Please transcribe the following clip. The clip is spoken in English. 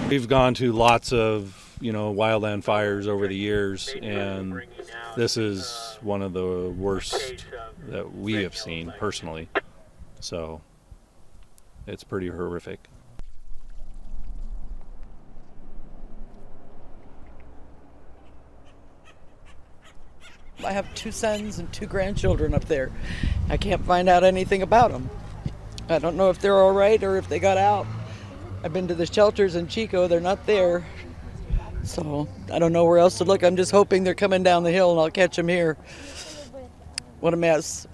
We've gone to lots of, wildland fires over the years, and this is one of the worst that we have seen personally. So it's pretty horrific. I have 2 sons and 2 grandchildren up there. I can't find out anything about them. I don't know if they're all right or if they got out. I've been to the shelters in Chico. They're not there. So I don't know where else to look. I'm just hoping they're coming down the hill and I'll catch them here. What a mess.